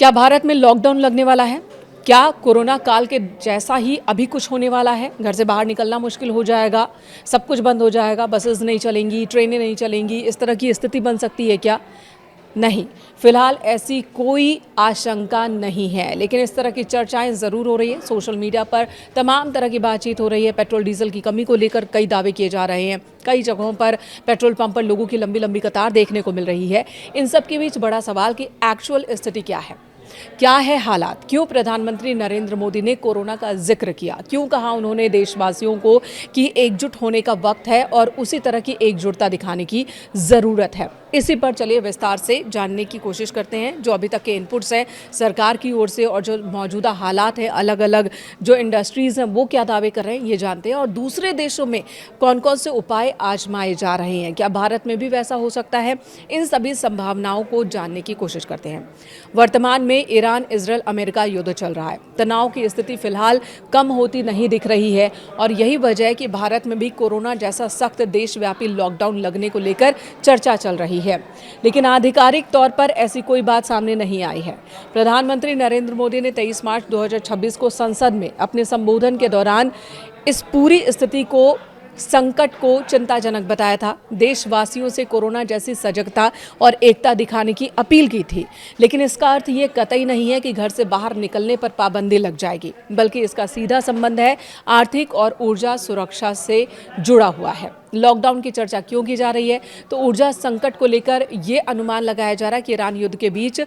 क्या भारत में लॉकडाउन लगने वाला है? क्या कोरोना काल के जैसा ही अभी कुछ होने वाला है? घर से बाहर निकलना मुश्किल हो जाएगा, सब कुछ बंद हो जाएगा, बसेस नहीं चलेंगी, ट्रेनें नहीं चलेंगी, इस तरह की स्थिति बन सकती है क्या? नहीं, फिलहाल ऐसी कोई आशंका नहीं है, लेकिन इस तरह की चर्चाएं ज़रूर हो रही है। सोशल मीडिया पर तमाम तरह की बातचीत हो रही है। पेट्रोल डीजल की कमी को लेकर कई दावे किए जा रहे हैं। कई जगहों पर पेट्रोल पंप पर लोगों की लंबी लंबी कतार देखने को मिल रही है। इन सब के बीच बड़ा सवाल कि एक्चुअल स्थिति क्या है, क्या है हालात? क्यों प्रधानमंत्री नरेंद्र मोदी ने कोरोना का जिक्र किया? क्यों कहा उन्होंने देशवासियों को कि एकजुट होने का वक्त है और उसी तरह की एकजुटता दिखाने की ज़रूरत है? इसी पर चलिए विस्तार से जानने की कोशिश करते हैं। जो अभी तक के इनपुट्स हैं सरकार की ओर से और जो मौजूदा हालात हैं, अलग अलग जो इंडस्ट्रीज़ हैं वो क्या दावे कर रहे हैं, ये जानते हैं। और दूसरे देशों में कौन कौन से उपाय आजमाए जा रहे हैं, क्या भारत में भी वैसा हो सकता है? इन सभी संभावनाओं को जानने की कोशिश करते हैं। वर्तमान में ईरान इजरायल अमेरिका युद्ध चल रहा है। तनाव की स्थिति फिलहाल कम होती नहीं दिख रही है और यही वजह है कि भारत में भी कोरोना जैसा सख्त देशव्यापी लॉकडाउन लगने को लेकर चर्चा चल रही है, लेकिन आधिकारिक तौर पर ऐसी कोई बात सामने नहीं आई है। प्रधानमंत्री नरेंद्र मोदी ने 23 मार्च 2026 को संसद में अपने संबोधन के दौरान इस पूरी स्थिति को, संकट को चिंताजनक बताया था। देशवासियों से कोरोना जैसी सजगता और एकता दिखाने की अपील की थी, लेकिन इसका अर्थ ये कतई नहीं है कि घर से बाहर निकलने पर पाबंदी लग जाएगी, बल्कि इसका सीधा संबंध है आर्थिक और ऊर्जा सुरक्षा से जुड़ा हुआ है। लॉकडाउन की चर्चा क्यों की जा रही है? तो ऊर्जा संकट को लेकर ये अनुमान लगाया जा रहा है कि ईरान युद्ध के बीच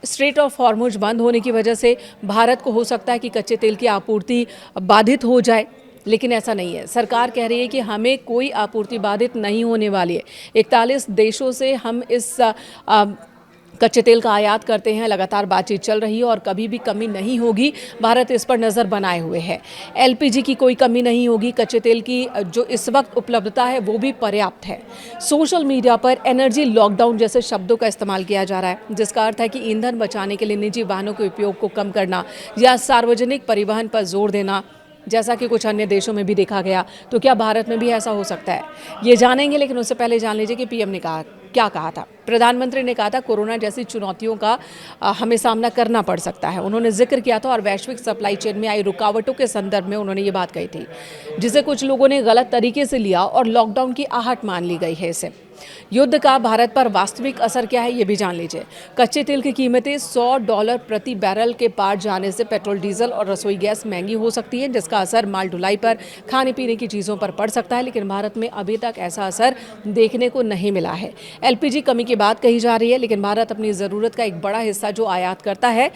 स्ट्रेट ऑफ हॉर्मुज बंद होने की वजह से भारत को हो सकता है कि कच्चे तेल की आपूर्ति बाधित हो जाए, लेकिन ऐसा नहीं है। सरकार कह रही है कि हमें कोई आपूर्ति बाधित नहीं होने वाली है। 41 देशों से हम इस कच्चे तेल का आयात करते हैं। लगातार बातचीत चल रही है और कभी भी कमी नहीं होगी। भारत इस पर नज़र बनाए हुए है। एलपीजी की कोई कमी नहीं होगी। कच्चे तेल की जो इस वक्त उपलब्धता है वो भी पर्याप्त है। सोशल मीडिया पर एनर्जी लॉकडाउन जैसे शब्दों का इस्तेमाल किया जा रहा है, जिसका अर्थ है कि ईंधन बचाने के लिए निजी वाहनों के उपयोग को कम करना या सार्वजनिक परिवहन पर जोर देना, जैसा कि कुछ अन्य देशों में भी देखा गया। तो क्या भारत में भी ऐसा हो सकता है, ये जानेंगे। लेकिन उससे पहले जान लीजिए कि पीएम ने क्या कहा था। प्रधानमंत्री ने कहा था कोरोना जैसी चुनौतियों का हमें सामना करना पड़ सकता है। उन्होंने जिक्र किया था और वैश्विक सप्लाई चेन में आई रुकावटों के संदर्भ में उन्होंने ये बात कही थी, जिसे कुछ लोगों ने गलत तरीके से लिया और लॉकडाउन की आहट मान ली गई है। इसे युद्ध का भारत पर वास्तविक असर क्या है, ये भी जान लीजिए। कच्चे तेल की कीमतें $100 प्रति बैरल के पार जाने से पेट्रोल, डीजल और रसोई गैस महंगी हो सकती है, जिसका असर माल ढुलाई पर, खाने पीने की चीज़ों पर पड़ सकता है। लेकिन भारत में अभी तक ऐसा असर देखने को नहीं मिला है। एलपीजी कमी की बात कही जा रही है, लेकिन भारत अपनी ज़रूरत का एक बड़ा हिस्सा जो आयात करता है,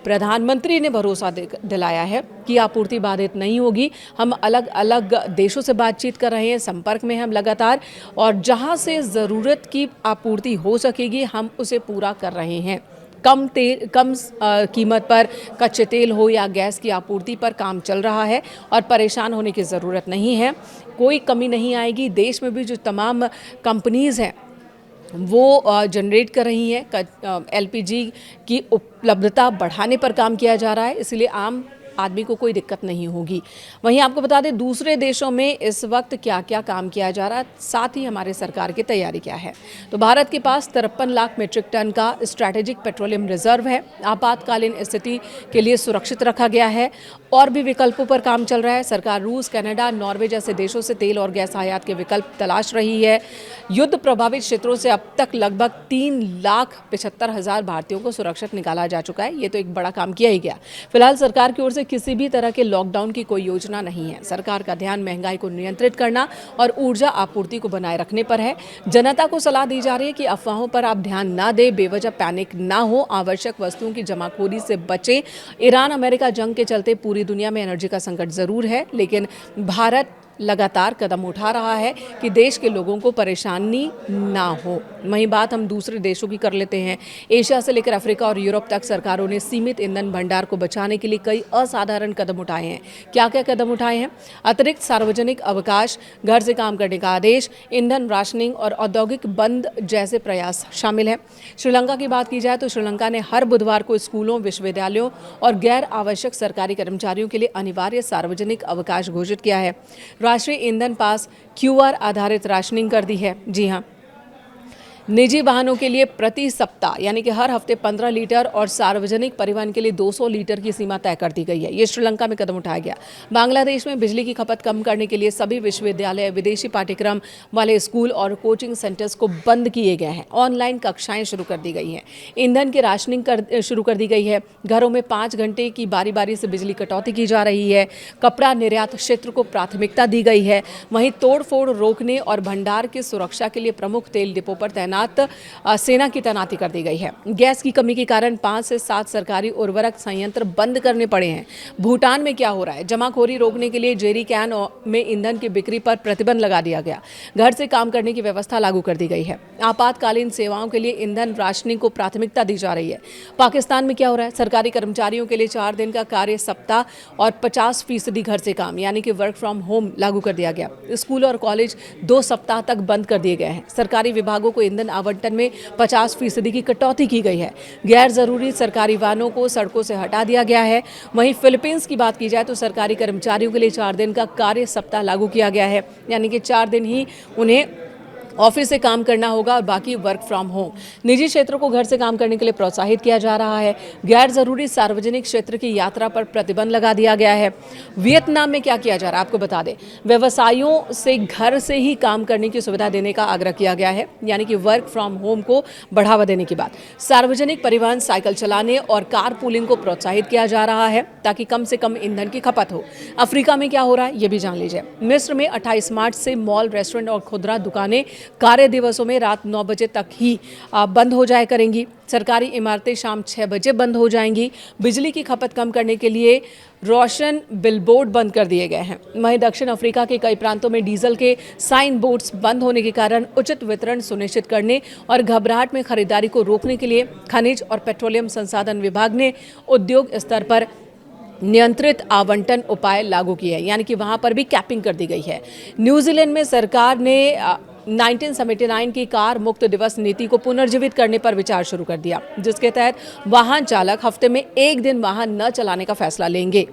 प्रधानमंत्री ने भरोसा दिलाया है कि आपूर्ति बाधित नहीं होगी। हम अलग अलग देशों से बातचीत कर रहे हैं, संपर्क में हम लगातार, और जहां से ज़रूरत की आपूर्ति हो सकेगी हम उसे पूरा कर रहे हैं। कम कीमत पर कच्चे तेल हो या गैस की आपूर्ति पर काम चल रहा है और परेशान होने की ज़रूरत नहीं है। कोई कमी नहीं आएगी। देश में भी जो तमाम कंपनीज़ हैं वो जनरेट कर रही हैं। एलपीजी की उपलब्धता बढ़ाने पर काम किया जा रहा है, इसलिए आम आदमी को कोई दिक्कत नहीं होगी। वहीं आपको बता दें दूसरे देशों में इस वक्त क्या क्या काम किया जा रहा है, साथ ही हमारे सरकार की तैयारी क्या है। तो भारत के पास 53 लाख मीट्रिक टन का स्ट्रैटेजिक पेट्रोलियम रिजर्व है। आपातकालीन स्थिति के लिए सुरक्षित रखा गया है। और भी विकल्पों पर काम चल रहा है। सरकार रूस, कनाडा, नॉर्वे जैसे देशों से तेल और गैस आयात के विकल्प तलाश रही है। युद्ध प्रभावित क्षेत्रों से अब तक लगभग 3,75,000 भारतीयों को सुरक्षित निकाला जा चुका है। ये तो एक बड़ा काम किया ही गया। फिलहाल सरकार की ओर से किसी भी तरह के लॉकडाउन की कोई योजना नहीं है। सरकार का ध्यान महंगाई को नियंत्रित करना और ऊर्जा आपूर्ति को बनाए रखने पर है। जनता को सलाह दी जा रही है कि अफवाहों पर आप ध्यान ना दें, बेवजह पैनिक ना हो, आवश्यक वस्तुओं की जमाखोरी से बचें। ईरान अमेरिका जंग के चलते पूरी दुनिया में एनर्जी का संकट जरूर है, लेकिन भारत लगातार कदम उठा रहा है कि देश के लोगों को परेशानी ना हो। वहीं बात हम दूसरे देशों की कर लेते हैं। एशिया से लेकर अफ्रीका और यूरोप तक सरकारों ने सीमित ईंधन भंडार को बचाने के लिए कई असाधारण कदम उठाए हैं। क्या क्या कदम उठाए हैं? अतिरिक्त सार्वजनिक अवकाश, घर से काम करने का आदेश, ईंधन राशनिंग और औद्योगिक बंद जैसे प्रयास शामिल हैं। श्रीलंका की बात की जाए तो श्रीलंका ने हर बुधवार को स्कूलों, विश्वविद्यालयों और गैर आवश्यक सरकारी कर्मचारियों के लिए अनिवार्य सार्वजनिक अवकाश घोषित किया है। राष्ट्रीय ईंधन पास क्यूआर आधारित राशनिंग कर दी है। जी हाँ, निजी वाहनों के लिए प्रति सप्ताह यानी कि हर हफ्ते 15 लीटर और सार्वजनिक परिवहन के लिए 200 लीटर की सीमा तय कर दी गई है। ये श्रीलंका में कदम उठाया गया। बांग्लादेश में बिजली की खपत कम करने के लिए सभी विश्वविद्यालय, विदेशी पाठ्यक्रम वाले स्कूल और कोचिंग सेंटर्स को बंद किए गए हैं। ऑनलाइन कक्षाएं शुरू कर दी गई हैं। ईंधन की राशनिंग शुरू कर दी गई है। घरों में 5 घंटे की बारी बारी से बिजली कटौती की जा रही है। कपड़ा निर्यात क्षेत्र को प्राथमिकता दी गई है। वहीं तोड़फोड़ रोकने और भंडार की सुरक्षा के लिए प्रमुख तेल डिपो पर तैनात सेना की तैनाती कर दी गई है। गैस की कमी के कारण 5 से 7 सरकारी उर्वरक संयंत्र बंद करने पड़े हैं। भूटान में क्या हो रहा है? जमाखोरी रोकने के लिए जेरी कैन में ईंधन की बिक्री पर प्रतिबंध लगा दिया गया। घर से काम करने की व्यवस्था लागू कर दी गई है। आपातकालीन सेवाओं के लिए ईंधन राशनिंग को प्राथमिकता दी जा रही है। पाकिस्तान में क्या हो रहा है? सरकारी कर्मचारियों के लिए 4 दिन का कार्य सप्ताह और 50% घर से काम यानी कि वर्क फ्रॉम होम लागू कर दिया गया। स्कूल और कॉलेज 2 सप्ताह तक बंद कर दिए गए हैं। सरकारी विभागों को ईंधन आवंटन में 50% की कटौती की गई है। गैर जरूरी सरकारी वाहनों को सड़कों से हटा दिया गया है। वहीं फिलीपींस की बात की जाए तो सरकारी कर्मचारियों के लिए 4 दिन का कार्य सप्ताह लागू किया गया है यानी कि 4 दिन ही उन्हें ऑफिस से काम करना होगा और बाकी वर्क फ्रॉम होम। निजी क्षेत्रों को घर से काम करने के लिए प्रोत्साहित किया जा रहा है। गैर जरूरी सार्वजनिक क्षेत्र की यात्रा पर प्रतिबंध लगा दिया गया है। वियतनाम में क्या किया जा रहा है आपको बता दें, व्यवसायों से घर से ही काम करने की सुविधा देने का आग्रह किया गया है यानी कि वर्क फ्रॉम होम को बढ़ावा देने की बात। सार्वजनिक परिवहन, साइकिल चलाने और कार पूलिंग को प्रोत्साहित किया जा रहा है ताकि कम से कम ईंधन की खपत हो। अफ्रीका में क्या हो रहा है ये भी जान लीजिए। मिस्र में 28 मार्च से मॉल, रेस्टोरेंट और खुदरा दुकानें कार्य दिवसों में रात 9 बजे तक ही बंद हो जाया करेंगी। सरकारी इमारतें शाम 6 बजे बंद हो जाएंगी। बिजली की खपत कम करने के लिए रोशन बिलबोर्ड बंद कर दिए गए हैं। वहीं दक्षिण अफ्रीका के कई प्रांतों में डीजल के साइन बोर्ड्स बंद होने के कारण उचित वितरण सुनिश्चित करने और घबराहट में खरीदारी को रोकने के लिए खनिज और पेट्रोलियम संसाधन विभाग ने उद्योग स्तर पर नियंत्रित आवंटन उपाय लागू किए हैं यानी कि वहां पर भी कैपिंग कर दी गई है। न्यूजीलैंड में सरकार ने 1979 की कार मुक्त दिवस नीति को पुनर्जीवित करने पर विचार शुरू कर दिया, जिसके तहत वाहन चालक हफ्ते में 1 दिन वाहन न चलाने का फैसला लेंगे।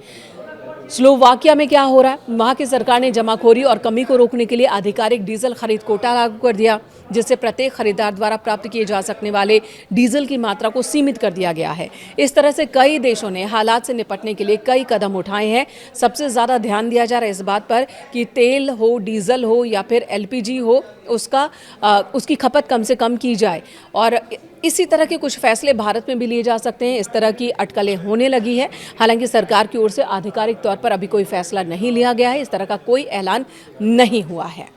स्लोवाकिया में क्या हो रहा है? वहाँ की सरकार ने जमाखोरी और कमी को रोकने के लिए आधिकारिक डीजल खरीद कोटा लागू कर दिया, जिससे प्रत्येक खरीदार द्वारा प्राप्त किए जा सकने वाले डीजल की मात्रा को सीमित कर दिया गया है। इस तरह से कई देशों ने हालात से निपटने के लिए कई कदम उठाए हैं। सबसे ज़्यादा ध्यान दिया जा रहा है इस बात पर कि तेल हो, डीजल हो या फिर LPG हो, उसकी खपत कम से कम की जाए। और इसी तरह के कुछ फैसले भारत में भी लिए जा सकते हैं। इस तरह की अटकलें होने लगी है। हालांकि सरकार की ओर से आधिकारिक तौर पर अभी कोई फैसला नहीं लिया गया है। इस तरह का कोई ऐलान नहीं हुआ है।